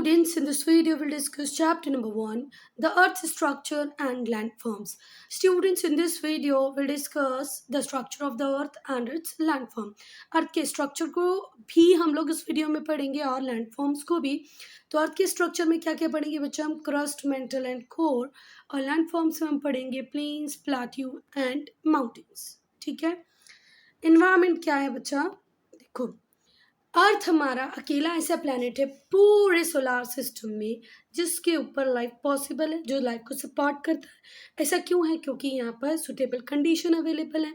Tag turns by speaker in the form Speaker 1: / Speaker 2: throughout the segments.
Speaker 1: Students, in this video will discuss chapter number 1, the earth's structure and landforms. Students, in this video will discuss the structure of the earth and its landform. अर्थ के structure को भी हम लोग इस video में पढ़ेंगे और landforms को भी. तो अर्थ के स्ट्रक्चर में क्या क्या पढ़ेंगे बच्चा? हम क्रस्ट, मेंटल एंड कोर. और लैंडफॉर्म्स में हम पढ़ेंगे प्लेन्स, प्लाट्यू एंड माउंटेन्स. ठीक है. एनवायरमेंट क्या है बच्चा? देखो, अर्थ हमारा अकेला ऐसा प्लैनेट है पूरे सोलार सिस्टम में जिसके ऊपर लाइफ पॉसिबल है, जो लाइफ को सपोर्ट करता है. ऐसा क्यों है? क्योंकि यहाँ पर सुटेबल कंडीशन अवेलेबल है.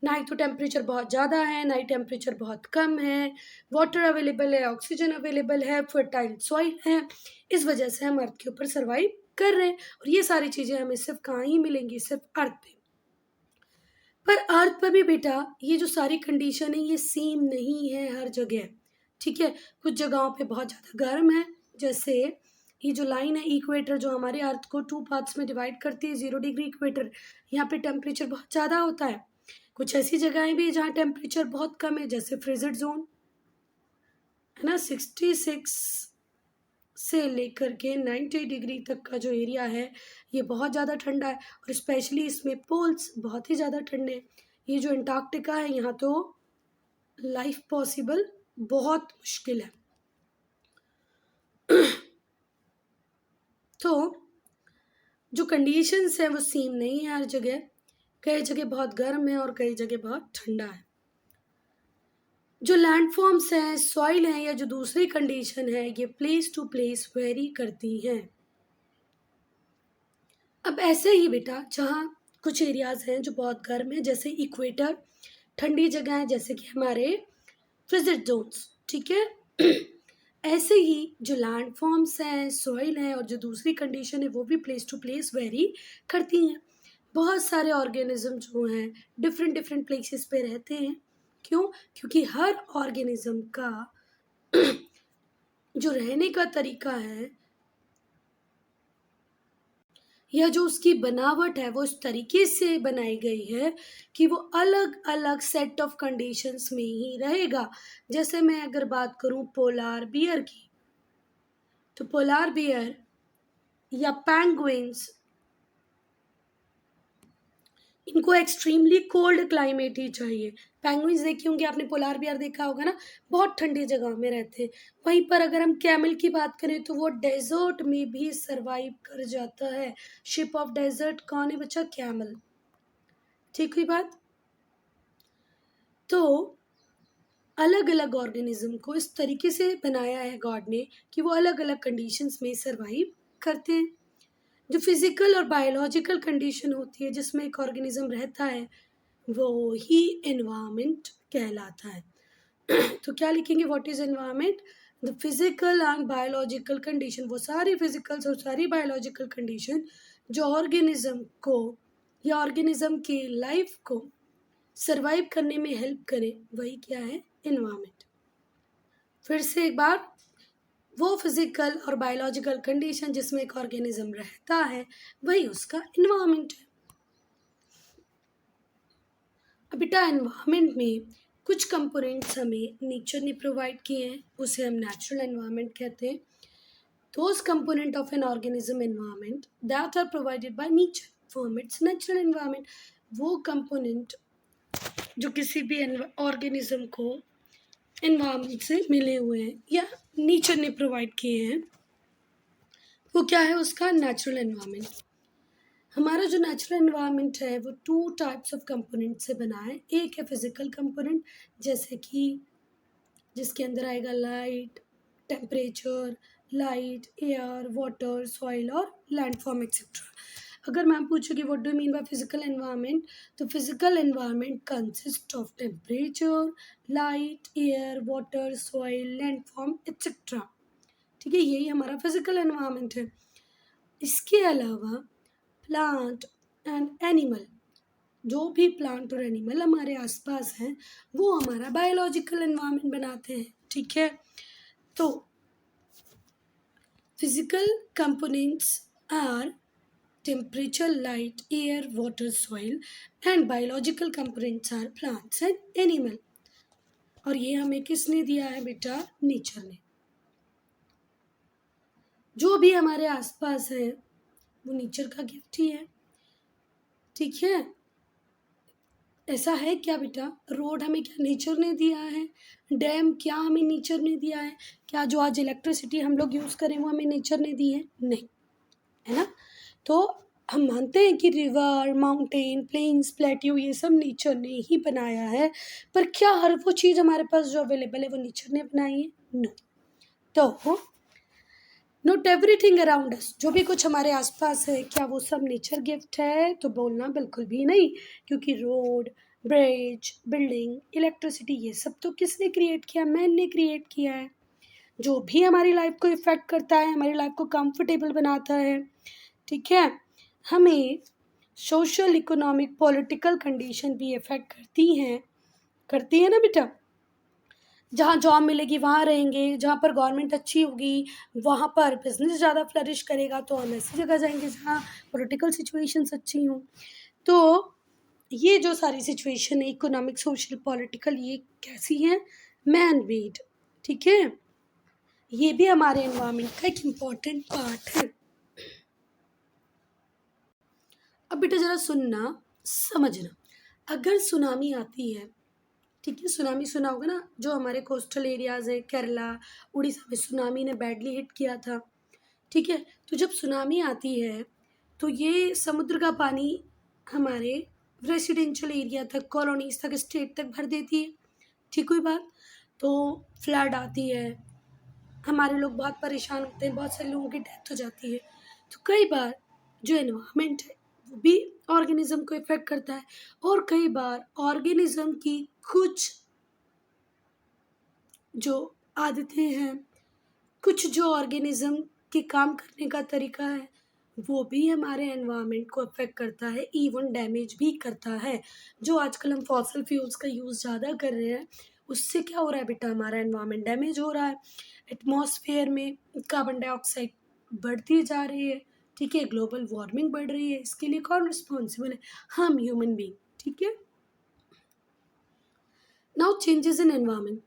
Speaker 1: ना ही तो टेम्परेचर बहुत ज़्यादा है, ना ही टेम्परेचर बहुत कम है. वाटर अवेलेबल है, ऑक्सीजन अवेलेबल है, फर्टाइल सॉइल है. इस वजह से हम अर्थ के ऊपर सर्वाइव कर रहे हैं. और ये सारी चीज़ें हमें सिर्फ कहाँ ही मिलेंगी? सिर्फ अर्थ पे. पर अर्थ पर भी बेटा ये जो सारी कंडीशन है ये सेम नहीं है हर जगह. ठीक है. कुछ जगहों पे बहुत ज़्यादा गर्म है, जैसे ये जो लाइन है इक्वेटर जो हमारे अर्थ को 2 पार्ट्स में डिवाइड करती है, 0 डिग्री इक्वेटर. यहाँ पे टेम्परेचर बहुत ज़्यादा होता है. कुछ ऐसी जगहें भी जहाँ टेम्परेचर बहुत कम है, जैसे फ्रिजिड जोन है ना, 66 से लेकर के 90 डिग्री तक का जो एरिया है ये बहुत ज़्यादा ठंडा है. और स्पेशली इसमें पोल्स बहुत ही ज़्यादा ठंडे हैं. ये जो अंटार्कटिका है यहाँ तो लाइफ पॉसिबल बहुत मुश्किल है. तो जो कंडीशंस हैं वो सेम नहीं है हर जगह. कई जगह बहुत गर्म है और कई जगह बहुत ठंडा है. जो लैंडफॉर्म्स हैं, सॉइल हैं या जो दूसरी कंडीशन है ये प्लेस टू प्लेस वेरी करती हैं. अब ऐसे ही बेटा जहाँ कुछ एरियाज हैं जो बहुत गर्म है जैसे इक्वेटर, ठंडी जगह है जैसे कि हमारे फ्रिजिड जोन्स. ठीक है. ऐसे ही जो लैंडफॉर्म्स हैं, सॉइल हैं और जो दूसरी कंडीशन है वो भी प्लेस टू प्लेस वेरी करती हैं. बहुत सारे ऑर्गेनिज्म जो हैं डिफरेंट डिफरेंट प्लेसेस पे रहते हैं. क्यों? क्योंकि हर ऑर्गेनिज्म का जो रहने का तरीका है या जो उसकी बनावट है वो इस तरीके से बनाई गई है कि वो अलग अलग सेट ऑफ कंडीशंस में ही रहेगा. जैसे मैं अगर बात करूं पोलार बियर की, तो पोलार बियर या पेंगुइन्स इनको एक्सट्रीमली कोल्ड क्लाइमेट ही चाहिए. पेंगुइन्स देखे होंगे आपने, पोलार बियर देखा होगा ना, बहुत ठंडी जगह में रहते हैं. वहीं पर अगर हम कैमल की बात करें तो वो डेजर्ट में भी सरवाइव कर जाता है. शिप ऑफ डेजर्ट कौन है बच्चा? कैमल. ठीक हुई बात. तो अलग अलग ऑर्गेनिज्म को इस तरीके से बनाया है गॉड ने कि वो अलग अलग कंडीशंस में सरवाइव करते हैं. जो फिजिकल और बायोलॉजिकल कंडीशन होती है जिसमें एक ऑर्गेनिज्म रहता है वो ही एनवायरनमेंट कहलाता है. तो क्या लिखेंगे? What is environment? The physical and biological condition, वो सारी फिजिकल और सारी बायोलॉजिकल कंडीशन जो ऑर्गेनिज्म को या ऑर्गेनिज्म की लाइफ को सरवाइव करने में हेल्प करें, वही क्या है? एनवायरनमेंट. फिर से एक बार, वो फिजिकल और बायोलॉजिकल कंडीशन जिसमें एक ऑर्गेनिज्म रहता है वही उसका एनवायरनमेंट है. अब बेटा एनवायरनमेंट में कुछ कंपोनेंट्स हमें नेचर ने प्रोवाइड किए हैं, उसे हम नेचुरल एनवायरनमेंट कहते हैं. Those component of an organism environment that are provided by nature form its natural environment. वो कंपोनेंट जो किसी भी ऑर्गेनिज्म को एनवायरनमेंट से मिले हुए हैं या नेचर ने प्रोवाइड किए हैं, वो क्या है? उसका नेचुरल एनवायरनमेंट. हमारा जो नेचुरल एनवायरनमेंट है वो 2 टाइप्स ऑफ कंपोनेंट से बना है. एक है फिजिकल कंपोनेंट, जैसे कि जिसके अंदर आएगा light, temperature, light, air, water, soil और लैंडफॉर्म एक्सेट्रा. अगर मैम पूछूँ कि what do mean by physical environment, तो physical environment consist of temperature, light, air, water, soil, landform etcetera. ठीक है. यही हमारा फिजिकल एनवायरनमेंट है. इसके अलावा प्लांट एंड एनिमल, जो भी प्लांट और एनिमल हमारे आसपास हैं वो हमारा बायोलॉजिकल एनवायरनमेंट बनाते हैं. ठीक है. तो physical components are temperature, light, air, water, soil and biological components are plants and animal. और ये हमें किसने दिया है बेटा? नेचर ने. जो भी हमारे आसपास है वो नेचर का गिफ्ट ही है। ठीक है, ऐसा है क्या बेटा? रोड हमें क्या नेचर ने दिया है? डैम क्या हमें नेचर ने दिया है? क्या जो आज इलेक्ट्रिसिटी हम लोग यूज़ करें वो हमें नेचर ने दी है? नहीं, है ना? तो हम मानते हैं कि रिवर, माउंटेन, प्लेन्स, प्लेट्यू ये सब नेचर ने ही बनाया है, पर क्या हर वो चीज़ हमारे पास जो अवेलेबल है वो नेचर ने बनाई है? नो। तो नॉट एवरीथिंग अराउंड अस, जो भी कुछ हमारे आसपास है क्या वो सब नेचर गिफ्ट है? तो बोलना बिल्कुल भी नहीं, क्योंकि रोड, ब्रिज, बिल्डिंग, इलेक्ट्रिसिटी ये सब तो किसने क्रिएट किया? मैन ने क्रिएट किया है। जो भी हमारी लाइफ को इफ़ेक्ट करता है, हमारी लाइफ को कंफर्टेबल बनाता है, ठीक है, हमें सोशल, इकोनॉमिक, पॉलिटिकल कंडीशन भी इफ़ेक्ट करती है ना बेटा? जहाँ जॉब मिलेगी वहाँ रहेंगे, जहाँ पर गवर्नमेंट अच्छी होगी वहाँ पर बिजनेस ज़्यादा फ्लरिश करेगा, तो हम ऐसी जगह जाएंगे जहाँ पॉलिटिकल सिचुएशंस अच्छी हों। तो ये जो सारी सिचुएशन है, इकोनॉमिक, सोशल, पॉलिटिकल, ये कैसी है? Man made. ठीक है, ये भी हमारे एनवायरनमेंट का एक इम्पॉर्टेंट पार्ट है। अब बेटा जरा सुनना, समझना। अगर सुनामी आती है, ठीक है, सुनामी सुना होगा ना, जो हमारे कोस्टल एरियाज है, केरला, उड़ीसा में सुनामी ने बैडली हिट किया था। ठीक है, तो जब सुनामी आती है तो ये समुद्र का पानी हमारे रेसिडेंशियल एरिया तक, कॉलोनीज तक, स्टेट तक भर देती है। ठीक हुई बात? तो फ्लड आती है, हमारे लोग बहुत परेशान होते हैं, बहुत सारे लोगों की डेथ हो जाती है। तो कई बार जो एनवायरनमेंट है वो भी ऑर्गेनिज्म को इफेक्ट करता है, और कई बार ऑर्गेनिज्म की कुछ जो आदतें हैं, कुछ जो ऑर्गेनिज्म के काम करने का तरीका है, वो भी हमारे एनवायरनमेंट को अफेक्ट करता है, इवन डैमेज भी करता है। जो आजकल हम फॉसिल फ्यूल्स का यूज़ ज़्यादा कर रहे हैं, उससे क्या हो रहा है बेटा? हमारा एनवायरनमेंट डैमेज हो रहा है। एटमॉस्फेयर में कार्बन डाइऑक्साइड बढ़ती जा रही है। ठीक है, ग्लोबल वार्मिंग बढ़ रही है। इसके लिए कौन रिस्पॉन्सिबल है? हम ह्यूमन बीइंग। ठीक है, नाउ चेंजेस इन एनवायरनमेंट।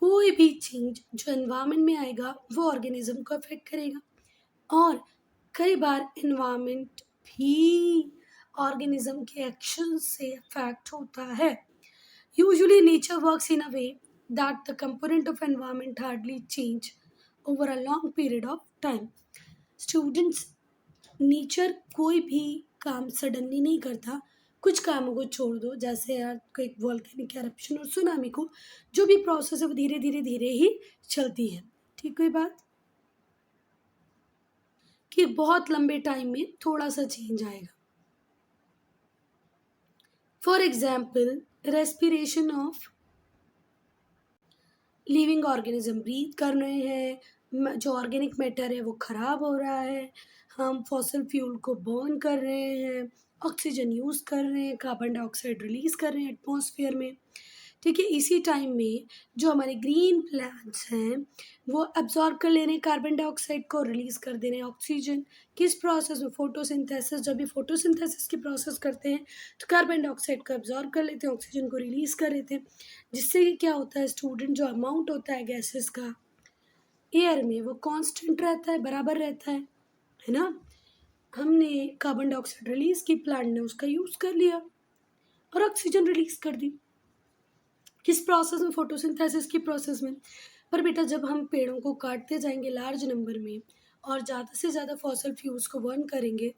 Speaker 1: कोई भी चेंज जो एनवायरनमेंट में आएगा वो ऑर्गेनिज्म को अफेक्ट करेगा, और कई बार एनवायरनमेंट भी ऑर्गेनिज्म के एक्शन से अफेक्ट होता है। Usually nature works in a way that the component of environment hardly change over a long period of time. Students, nature कोई भी काम सडनली नहीं करता। कुछ कामों को छोड़ दो, जैसे यार कोई वॉल्केनिक एरप्शन और सुनामी को, जो भी प्रोसेस है वो धीरे धीरे धीरे ही चलती है। ठीक हुई बात? कि बहुत लंबे टाइम में थोड़ा सा चेंज आएगा। For example, respiration of living organism, breathe कर रहे हैं, जो ऑर्गेनिक मैटर है वो खराब हो रहा है, हम फॉसिल फ्यूल को बर्न कर रहे हैं, ऑक्सीजन यूज़ कर रहे हैं, कार्बन डाइऑक्साइड रिलीज कर रहे हैं एटमॉस्फेयर में। ठीक है, इसी टाइम में जो हमारे ग्रीन प्लांट्स हैं वो अब्जॉर्ब कर ले रहे हैं कार्बन डाइऑक्साइड को, रिलीज कर दे रहे हैं ऑक्सीजन। किस प्रोसेस में? फोटोसिंथेसिस। जब भी फोटोसिंथेसिस की प्रोसेस करते हैं तो कार्बन डाइऑक्साइड को अब्जॉर्ब कर लेते हैं, ऑक्सीजन को रिलीज कर लेते हैं, जिससे कि क्या होता है स्टूडेंट, जो अमाउंट होता है गैसेस का एयर में वो कांस्टेंट रहता है, बराबर रहता है ना? हमने कार्बन डाइऑक्साइड रिलीज की, प्लांट ने उसका यूज कर लिया और ऑक्सीजन रिलीज कर दी। किस प्रोसेस में? फोटोसिंथेसिस की प्रोसेस में। पर बेटा जब हम पेड़ों को काटते जाएंगे लार्ज नंबर में और ज़्यादा से ज़्यादा फॉसिल फ्यूल्स को बर्न करेंगे,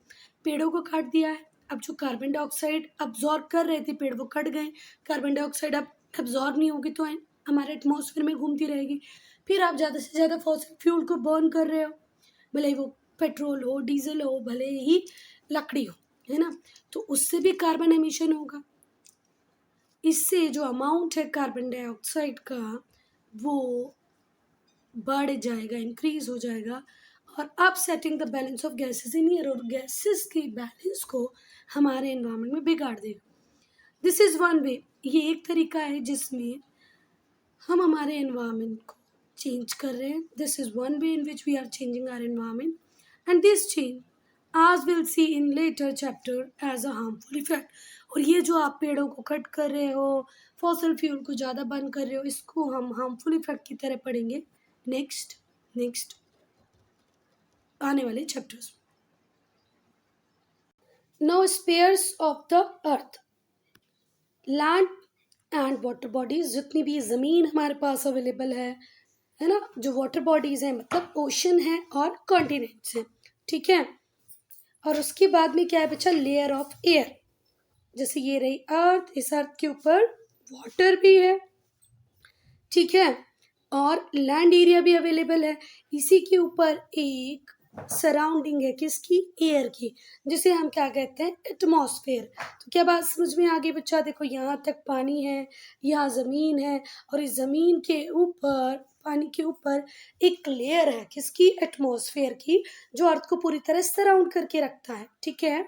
Speaker 1: पेड़ों को काट दिया है, अब जो कार्बन डाइऑक्साइड अब्जॉर्ब कर रहे थे पेड़ वो कट गए, कार्बन डाइऑक्साइड अब अब्जॉर्ब नहीं होगी तो हमारे एटमॉस्फेयर में घूमती रहेगी। फिर आप ज़्यादा से ज़्यादा फॉसिल फ्यूल को बर्न कर रहे हो, भले ही वो पेट्रोल हो, डीजल हो, भले ही लकड़ी हो, है ना? तो उससे भी कार्बन एमिशन होगा। इससे जो अमाउंट है कार्बन डाइऑक्साइड का वो बढ़ जाएगा, इंक्रीज हो जाएगा, और upsetting the balance of gases in year, और गैसेस के बैलेंस को हमारे एनवायरनमेंट में बिगाड़ देगा। दिस इज़ वन वे, ये एक तरीका है जिसमें हम हमारे एनवायरनमेंट को चेंज कर रहे हैं। This is one way in which we are changing our environment, and this change as we'll see in later chapter as a harmful effect। और ये जो आप पेड़ों को कट कर रहे हो, फॉसिल फ्यूल को ज़्यादा बर्न कर रहे हो, इसको हम हार्मफुल इफेक्ट की तरह पढ़ेंगे नेक्स्ट। आने वाले चैप्टर्स में। Now spheres of the earth, land and water bodies, जितनी भी ज़मीन हमारे पास अवेलेबल है ना, जो वाटर बॉडीज हैं मतलब ओशन है और कॉन्टिनेंट्स हैं, ठीक है। और उसके बाद में क्या है बच्चा, लेयर ऑफ एयर, जैसे ये रही अर्थ, इस अर्थ के ऊपर वाटर भी है, ठीक है, और लैंड एरिया भी अवेलेबल है। इसी के ऊपर एक सराउंडिंग है किसकी, एयर की, जिसे हम क्या कहते हैं, एटमॉस्फेयर। तो क्या बात समझ में आ गई बच्चा, देखो यहाँ तक पानी है, यहाँ ज़मीन है, और इस ज़मीन के ऊपर, पानी के ऊपर एक लेयर है किसकी, एटमॉस्फेयर की, जो अर्थ को पूरी तरह सराउंड करके रखता है, ठीक है।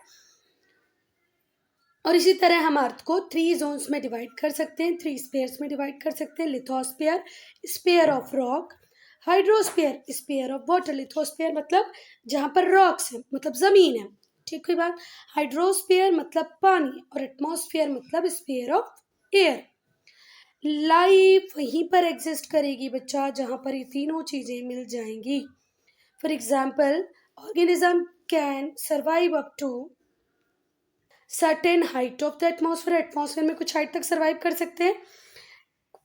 Speaker 1: और इसी तरह हम अर्थ को 3 जोन्स में डिवाइड कर सकते हैं, 3 स्पेयर्स में डिवाइड कर सकते हैं, lithosphere, sphere of rock, hydrosphere, sphere of water. Lithosphere मतलब जहाँ पर रॉक्स है, मतलब जमीन है, ठीक है बात। हाइड्रोस्फीयर मतलब पानी, और एटमॉस्फेयर मतलब स्पेयर ऑफ एयर। लाइफ वहीं पर एग्जिस्ट करेगी बच्चा जहाँ पर ये तीनों चीजें मिल जाएंगी। For example, organism can survive up to certain height of the atmosphere, atmosphere में कुछ हाइट तक सर्वाइव कर सकते हैं,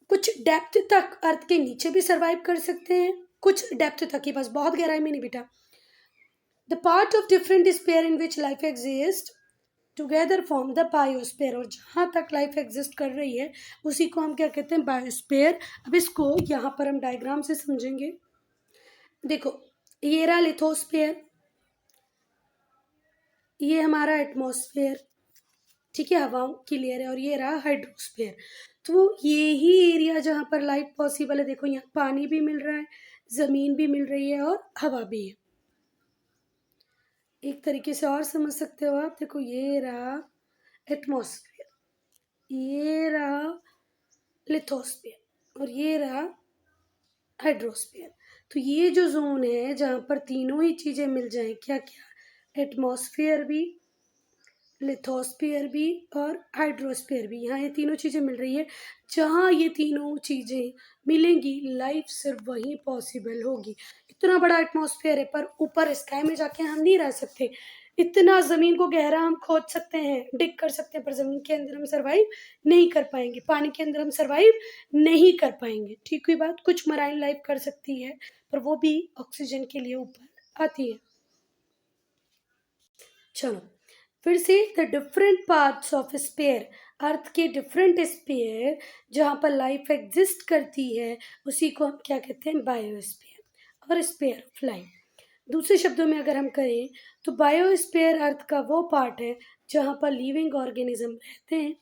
Speaker 1: कुछ डेप्थ तक अर्थ के नीचे भी सर्वाइव कर सकते हैं, कुछ डेप्थ तक ही, बस बहुत गहराई में नहीं बेटा। The part of different sphere in which life exist together form the biosphere, और जहाँ तक लाइफ एग्जिस्ट कर रही है उसी को हम क्या कहते हैं, बायोस्फीयर। अब इसको यहाँ पर हम डायग्राम से समझेंगे। देखो ये रहा लिथोस्फीयर, ये हमारा एटमॉस्फेयर, ठीक है, हवाओं की लेयर है, और ये रहा हाइड्रोस्फीयर। तो ये ही एरिया जहाँ पर लाइफ पॉसिबल है, देखो यहाँ पानी भी मिल रहा है, जमीन भी मिल रही है, और हवा भी है। एक तरीके से और समझ सकते हो आप, देखो ये रहा एटमॉस्फेयर, ये रहा लिथोस्फीयर, और ये रहा हाइड्रोस्फीयर। तो ये जो जोन है जहाँ पर तीनों ही चीजें मिल जाएं, क्या क्या, एटमॉस्फेयर भी, लिथोस्फीयर भी, और हाइड्रोस्फीयर भी, यहाँ ये तीनों चीज़ें मिल रही है। जहाँ ये तीनों चीज़ें मिलेंगी लाइफ सिर्फ वहीं पॉसिबल होगी। इतना बड़ा एटमॉस्फेयर है, पर ऊपर स्काई में जाके हम नहीं रह सकते। इतना ज़मीन को गहरा हम खोद सकते हैं, डिग कर सकते हैं, पर ज़मीन के अंदर हम सर्वाइव नहीं कर पाएंगे, पानी के अंदर हम सर्वाइव नहीं कर पाएंगे, ठीक हुई बात। कुछ मराइन लाइफ कर सकती है, पर वो भी ऑक्सीजन के लिए ऊपर आती है। चलो फिर से, the different parts of sphere, earth के डिफरेंट स्पेयर जहाँ पर लाइफ एग्जिस्ट करती है उसी को हम क्या कहते हैं, बायोस्फीयर और स्पेयर ऑफ लाइफ। दूसरे शब्दों में अगर हम करें तो बायोस्फीयर अर्थ का वो पार्ट है जहाँ पर लिविंग ऑर्गेनिज्म रहते हैं।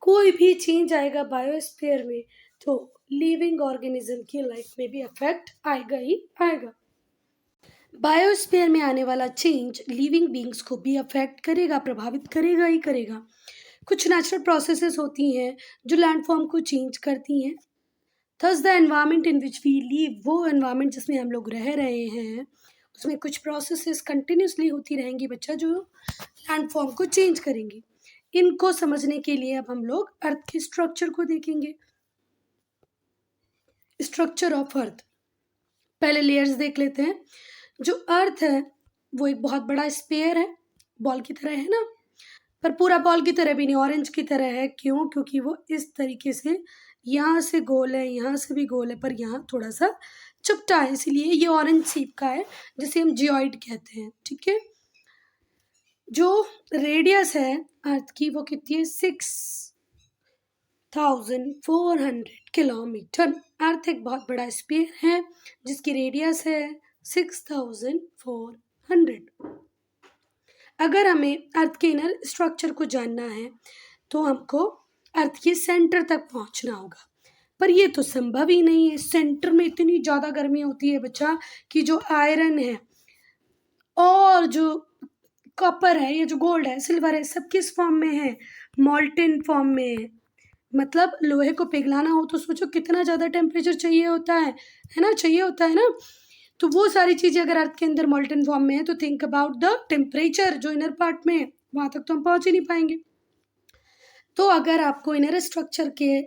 Speaker 1: कोई भी चेंज आएगा बायोस्फीयर में तो लिविंग ऑर्गेनिज्म की लाइफ में भी अफेक्ट आएगा ही आएगा। बायोस्फीयर में आने वाला चेंज लिविंग बींग्स को भी अफेक्ट करेगा, प्रभावित करेगा ही करेगा। कुछ नेचुरल प्रोसेसेस होती हैं जो लैंडफॉर्म को चेंज करती हैं। Thus the environment in which we live, वो एनवायरनमेंट जिसमें हम लोग रह रहे हैं उसमें कुछ प्रोसेसेस कंटिन्यूसली होती रहेंगी बच्चा, जो लैंडफॉर्म को चेंज करेंगी। इनको समझने के लिए अब हम लोग अर्थ के स्ट्रक्चर को देखेंगे। स्ट्रक्चर ऑफ अर्थ, पहले लेयर्स देख लेते हैं। जो अर्थ है वो एक बहुत बड़ा स्पेयर है, बॉल की तरह है ना, पर पूरा बॉल की तरह भी नहीं, ऑरेंज की तरह है। क्यों? क्योंकि वो इस तरीके से यहाँ से गोल है, यहाँ से भी गोल है, पर यहाँ थोड़ा सा चपटा है, इसलिए ये ऑरेंज शेप का है, जिसे हम जियोइड कहते हैं, ठीक है। जो रेडियस है अर्थ की वो कितनी है, 6,400 किलोमीटर। अर्थ एक बहुत बड़ा स्पेयर है जिसकी रेडियस है 6,400। अगर हमें अर्थ के इनर स्ट्रक्चर को जानना है तो हमको अर्थ के सेंटर तक पहुंचना होगा, पर ये तो संभव ही नहीं है। सेंटर में इतनी ज़्यादा गर्मी होती है बच्चा कि जो आयरन है और जो कॉपर है, ये जो गोल्ड है, सिल्वर है, सब किस फॉर्म में है, मॉल्टेन फॉर्म में है। मतलब लोहे को पिघलाना हो तो सोचो कितना ज़्यादा टेम्परेचर चाहिए होता है ना, चाहिए होता है ना। तो वो सारी चीज़ें अगर अर्थ के अंदर मॉल्टेन फॉर्म में है तो थिंक अबाउट द टेम्परेचर जो इनर पार्ट में है, वहाँ तक तो हम पहुँच ही नहीं पाएंगे। तो अगर आपको इनर स्ट्रक्चर के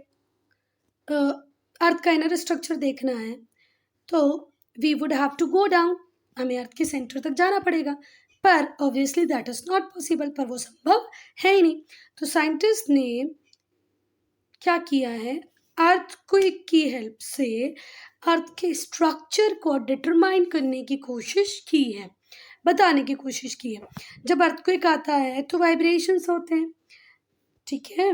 Speaker 1: अर्थ का इनर स्ट्रक्चर देखना है तो we would have to go down. हमें अर्थ के सेंटर तक जाना पड़ेगा, पर obviously that is not possible, पर वो संभव है ही नहीं। तो साइंटिस्ट ने क्या किया है, अर्थक्वेक की हेल्प से अर्थ के स्ट्रक्चर को डिटरमाइन करने की कोशिश की है, बताने की कोशिश की है। जब अर्थक्वेक आता है तो वाइब्रेशंस होते हैं, ठीक है।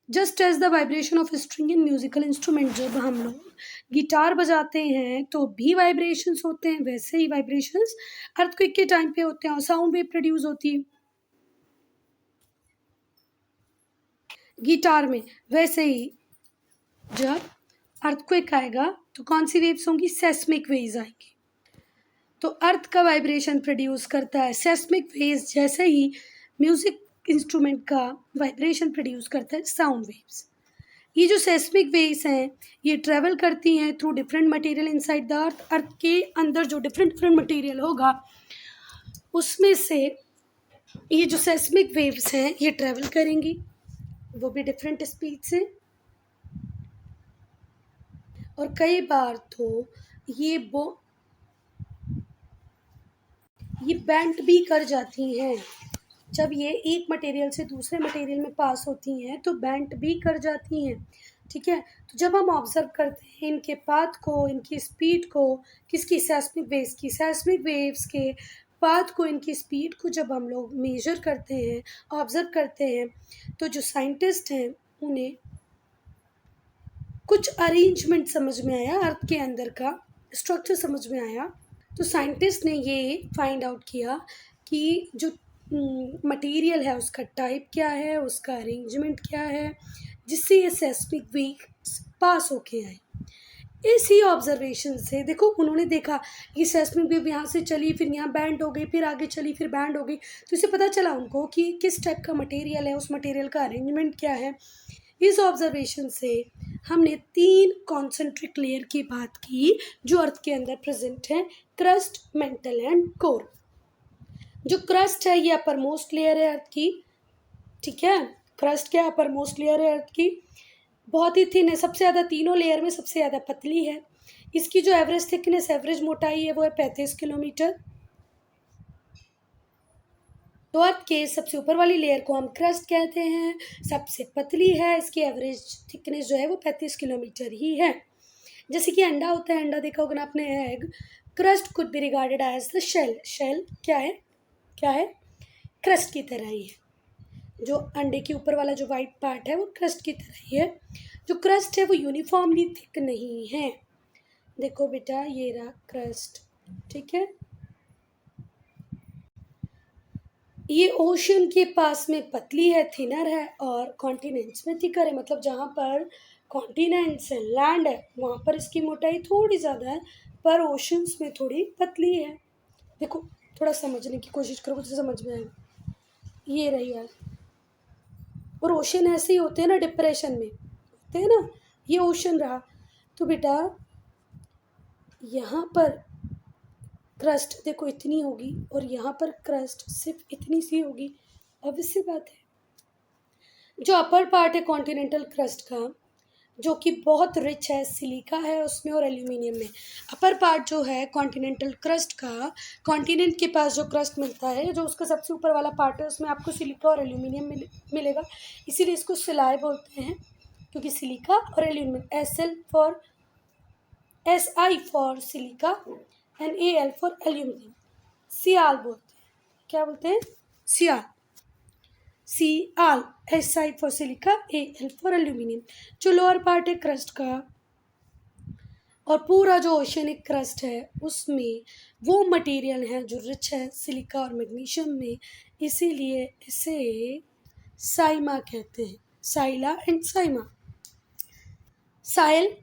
Speaker 1: Just as the vibration of string in musical instrument, जब हम लोग गिटार बजाते हैं तो भी वाइब्रेशंस होते हैं, वैसे ही वाइब्रेशंस अर्थक्वेक के टाइम पे होते हैं और साउंड वेव प्रोड्यूस होती है गिटार में। वैसे ही जब अर्थक्वेक आएगा तो कौन सी वेव्स होंगी, सेस्मिक वेव्स आएंगी। तो अर्थ का वाइब्रेशन प्रोड्यूस करता है सेस्मिक वेव्स, जैसे ही म्यूजिक इंस्ट्रूमेंट का वाइब्रेशन प्रोड्यूस करता है साउंड वेव्स। ये जो सेस्मिक वेव्स हैं ये ट्रेवल करती हैं through different material inside the earth. Earth के अंदर जो डिफरेंट डिफरेंट मटेरियल होगा उसमें से ये जो सेस्मिक वेव्स हैं ये ट्रेवल करेंगी, वो भी डिफरेंट स्पीड से। और कई बार तो ये बेंड भी कर जाती हैं। जब ये एक मटेरियल से दूसरे मटेरियल में पास होती हैं तो बेंड भी कर जाती हैं, ठीक है। तो जब हम ऑब्जर्व करते हैं इनके पाथ को, इनकी स्पीड को, किसकी, सेस्मिक वेव्स के पाथ को, इनकी स्पीड को जब हम लोग मेजर करते हैं, ऑब्जर्व करते हैं, तो जो साइंटिस्ट हैं उन्हें कुछ अरेंजमेंट समझ में आया, अर्थ के अंदर का स्ट्रक्चर समझ में आया। तो साइंटिस्ट ने ये फाइंड आउट किया कि जो मटेरियल है उसका टाइप क्या है, उसका अरेंजमेंट क्या है, जिससे ये सेस्मिक वेव पास होके आए। इसी ऑब्जर्वेशन से देखो उन्होंने देखा ये सेस्मिक वेव यहाँ से चली, फिर यहाँ बैंड हो गई, फिर आगे चली, फिर बैंड हो गई, तो इससे पता चला उनको कि किस टाइप का मटेरियल है, उस मटेरियल का अरेंजमेंट क्या है। इस ऑब्जर्वेशन से हमने 3 कॉन्सेंट्रिक लेयर की बात की जो अर्थ के अंदर प्रेजेंट है, क्रस्ट, मेंटल एंड कोर। जो क्रस्ट है ये अपर मोस्ट लेयर है अर्थ की, ठीक है। क्रस्ट क्या, अपर मोस्ट लेयर है अर्थ की, बहुत ही थिन है, सबसे ज़्यादा तीनों लेयर में सबसे ज़्यादा पतली है। इसकी जो एवरेज थिकनेस, एवरेज मोटाई है वो है 35 किलोमीटर। तो अर्थ के सबसे ऊपर वाली लेयर को हम क्रस्ट कहते हैं, सबसे पतली है, इसकी एवरेज थिकनेस जो है वो 35 किलोमीटर ही है। जैसे कि अंडा होता है, अंडा देखा होगा ना आपने, egg. Crust could be regarded as the shell. Shell क्या है, क्या है, क्रस्ट की तरह ही है। जो अंडे के ऊपर वाला जो वाइट पार्ट है वो क्रस्ट की तरह ही है। जो क्रस्ट है वो यूनिफॉर्मली थिक नहीं है। देखो बेटा ये रहा क्रस्ट, ठीक है। ये ओशन के पास में पतली है, थिनर है, और कॉन्टिनेंट्स में थिकर है। मतलब जहाँ पर कॉन्टिनेंट्स है, लैंड है, वहाँ पर इसकी मोटाई थोड़ी ज़्यादा है, पर ओशंस में थोड़ी पतली है। देखो थोड़ा समझने की कोशिश करो, कुछ समझ में आएगा। ये रही यार, और ओशन ऐसे ही होते हैं ना, डिप्रेशन में होते हैं ना, ये ओशन रहा। तो बेटा यहाँ पर क्रस्ट देखो इतनी होगी और यहाँ पर क्रस्ट सिर्फ इतनी सी होगी, ऑब्वियस सी बात है। जो अपर पार्ट है कॉन्टिनेंटल क्रस्ट का, जो कि बहुत रिच है, सिलिका है उसमें और एल्यूमिनियम में। अपर पार्ट जो है कॉन्टिनेंटल क्रस्ट का, कॉन्टिनेंट के पास जो क्रस्ट मिलता है, जो उसका सबसे ऊपर वाला पार्ट है, उसमें आपको सिलिका और एल्यूमिनियम मिलेगा। इसीलिए इसको सिलाई बोलते हैं, क्योंकि सिलिका और aluminium, SI for silica and AL for aluminium, sial बोलते हैं। क्या बोलते हैं, sial, SI for silica, AL for aluminium. जो लोअर पार्ट है क्रस्ट का और पूरा जो ओशनिक क्रस्ट है उसमें वो मटेरियल है जो रिच है सिलिका और मैग्नीशियम में, इसीलिए इसे साइमा कहते हैं, sial and sima. Sial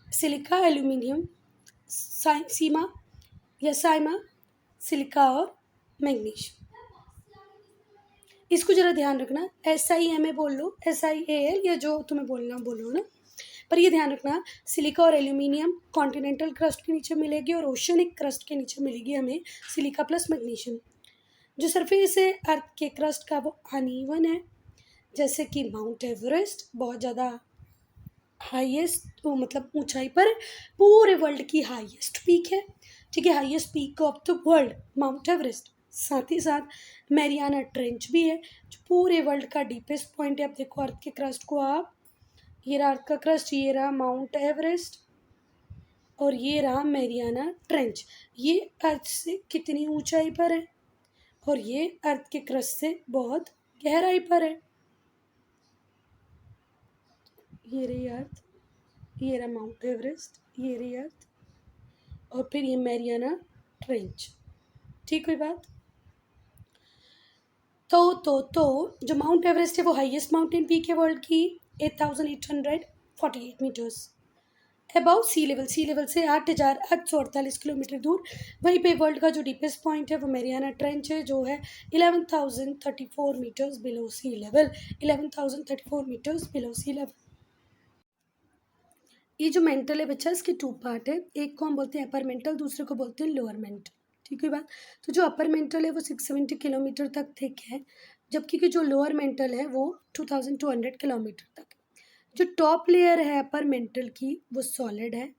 Speaker 1: silica aluminium, sima या साइमा सिलिका और मैग्नीशियम। इसको ज़रा ध्यान रखना, SIMA बोल लो, SIAL, या जो तुम्हें बोलना बोलो ना, पर ये ध्यान रखना सिलिका और एल्यूमिनियम कॉन्टिनेंटल क्रस्ट के नीचे मिलेगी और ओशनिक क्रस्ट के नीचे मिलेगी हमें सिलिका प्लस मैग्नीशियम। जो सरफेस है अर्थ के क्रस्ट का वो अनइवन है, जैसे कि माउंट एवरेस्ट बहुत ज़्यादा हाईएस्ट, मतलब ऊंचाई पर, पूरे वर्ल्ड की हाईएस्ट पीक है। ठीक है, highest peak of the world mount Everest, साथ ही साथ मैरियाना ट्रेंच भी है जो पूरे वर्ल्ड का डीपेस्ट पॉइंट है। अब देखो अर्थ के क्रस्ट को आप, ये रहा अर्थ का क्रस्ट, ये रहा माउंट एवरेस्ट और ये रहा मैरियाना ट्रेंच। ये अर्थ से कितनी ऊंचाई पर है और ये अर्थ के क्रस्ट से बहुत गहराई पर है। ये रही अर्थ, ये रहा माउंट एवरेस्ट, ये रही अर्थ और फिर ये मैरियाना ट्रेंच। ठीक हुई बात। तो जो माउंट एवरेस्ट है वो हाईएस्ट माउंटेन पीक है वर्ल्ड की, 8848 मीटर्स अबाउ सी लेवल से 8,848 किलोमीटर दूर। वहीं पे वर्ल्ड का जो डीपेस्ट पॉइंट है वो मैरियाना ट्रेंच है जो है 11,034 मीटर्स बिलो सी लेवल, 11,034 मीटर्स बिलो सी लेवल। ये जो मेंटल है बच्चा, इसके टू पार्ट है, एक को हम बोलते हैं अपर मेंटल, दूसरे को बोलते हैं लोअर मेंटल। ठीक है बात। तो जो अपर मेंटल है वो 670 किलोमीटर तक थिक है, जबकि कि जो लोअर मेंटल है वो 2200 किलोमीटर तक है। जो टॉप लेयर है अपर मेंटल की वो सॉलिड है।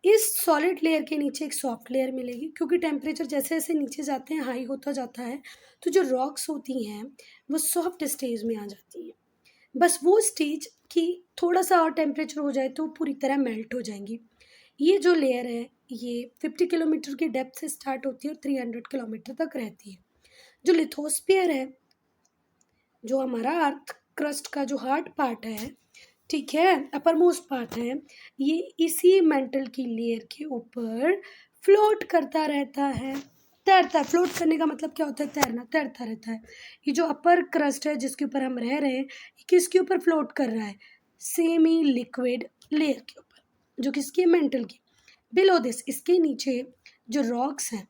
Speaker 1: इस सॉलिड लेयर के नीचे एक सॉफ्ट लेयर मिलेगी, क्योंकि टेम्परेचर जैसे जैसे नीचे जाते हैं हाई होता जाता है, तो जो रॉक्स होती हैं वो सॉफ्ट स्टेज में आ जाती हैं। बस वो स्टेज की थोड़ा सा और टेम्परेचर हो जाए तो पूरी तरह मेल्ट हो जाएंगी। ये जो लेयर है ये 50 किलोमीटर की डेप्थ से स्टार्ट होती है और 300 किलोमीटर तक रहती है। जो लिथोस्फीयर है, जो हमारा अर्थ क्रस्ट का जो हार्ड पार्ट है, ठीक है, अपर मोस्ट पार्ट है, ये इसी मेंटल की लेयर के ऊपर फ्लोट करता रहता है, तैरता है। फ्लोट करने का मतलब क्या होता है? तैरना, तैरता रहता है। ये जो अपर क्रस्ट है जिसके ऊपर हम रह रहे हैं, ये किसके ऊपर फ्लोट कर रहा है? सेमी लिक्विड लेयर के ऊपर, जो किसकी है? मेंटल की। बिलो दिस, इसके नीचे जो रॉक्स हैं,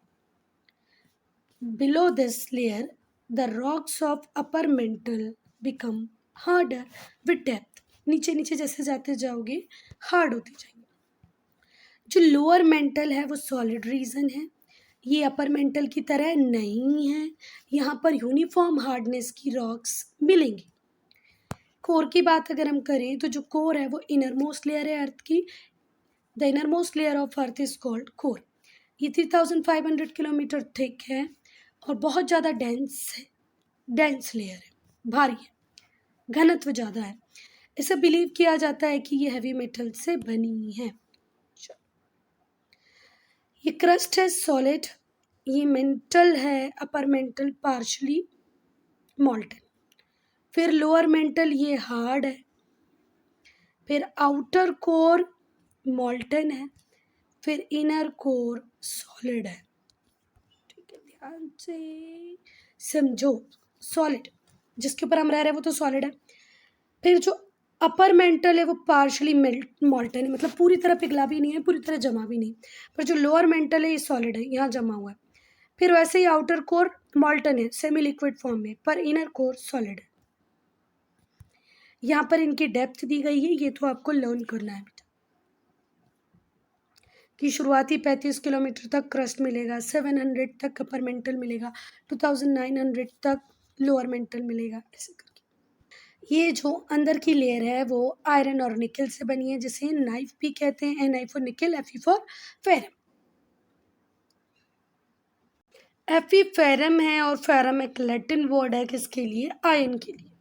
Speaker 1: below this layer the rocks of upper mantle become harder with depth. नीचे नीचे जैसे जाते जाओगे हार्ड होती जाएंगे। जो लोअर मेंटल है वो सॉलिड रीजन है, ये अपर मेंटल की तरह नहीं है। यहाँ पर यूनिफॉर्म हार्डनेस की रॉक्स मिलेंगी। कोर की बात अगर हम करें तो जो कोर है वो इनर मोस्ट लेयर है अर्थ की। The inner most layer of earth is called core. ये 3500 किलोमीटर थिक है और बहुत ज़्यादा डेंस है, डेंस लेयर है, भारी है, घनत्व ज़्यादा है। इसे बिलीव किया जाता है कि ये हैवी मेटल से बनी है। ये क्रस्ट है सॉलिड, ये मेंटल है अपर मेंटल पार्शली मॉल्टन, फिर लोअर मेंटल ये हार्ड है, फिर आउटर कोर मॉल्टन है, फिर इनर कोर सॉलिड है। ठीक है, ध्यान से समझो। सॉलिड जिसके ऊपर हम रह रहे हैं वो तो सॉलिड है। फिर जो अपर मेंटल है वो पार्शली मॉल्टन है, मतलब पूरी तरह पिघला भी नहीं है, पूरी तरह जमा भी नहीं। पर जो लोअर मेंटल है ये सॉलिड है, यहाँ जमा हुआ है। फिर वैसे ही आउटर कोर मॉल्टन है सेमी लिक्विड फॉर्म में, पर इनर कोर सॉलिड है। यहाँ पर इनकी डेप्थ दी गई है, ये तो आपको लर्न करना है बेटा। कि शुरुआती 35 किलोमीटर तक क्रस्ट मिलेगा, 700 तक अपर मेंटल मिलेगा, 2900 तक लोअर मेंटल मिलेगा, ऐसे करके। ये जो अंदर की लेयर है वो आयरन और निकल से बनी है, जिसे नाइफ भी कहते हैं, Ni फॉर निकल, Fe for ferrum. Fe ferrum है और फेरम एक लैटिन वर्ड है किसके लिए? आयन के लिए।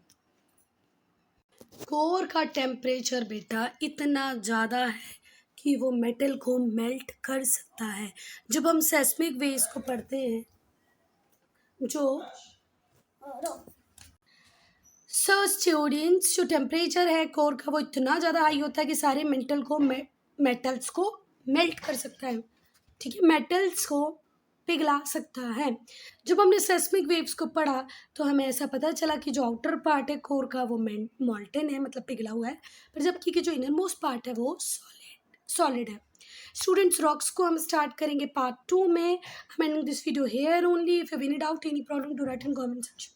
Speaker 1: कोर का टेम्परेचर बेटा इतना ज़्यादा है कि वो मेटल को मेल्ट कर सकता है। जब हम सेस्मिक वेव्स को पढ़ते हैं, जो स्टूडेंट्स, जो टेम्परेचर है कोर का वो इतना ज़्यादा हाई होता है कि सारे मेटल्स को मेल्ट कर सकता है। ठीक है, मेटल्स को पिघला सकता है। जब हमने सेस्मिक वेव्स को पढ़ा तो हमें ऐसा पता चला कि जो आउटर पार्ट है कोर का वो मॉल्टन है, मतलब पिघला हुआ है, पर जबकि कि जो इनर मोस्ट पार्ट है वो सॉलिड है। स्टूडेंट्स, रॉक्स को हम स्टार्ट करेंगे पार्ट 2 में। I'm ending this video here only. If you have any doubt, any problem, do write in comment section.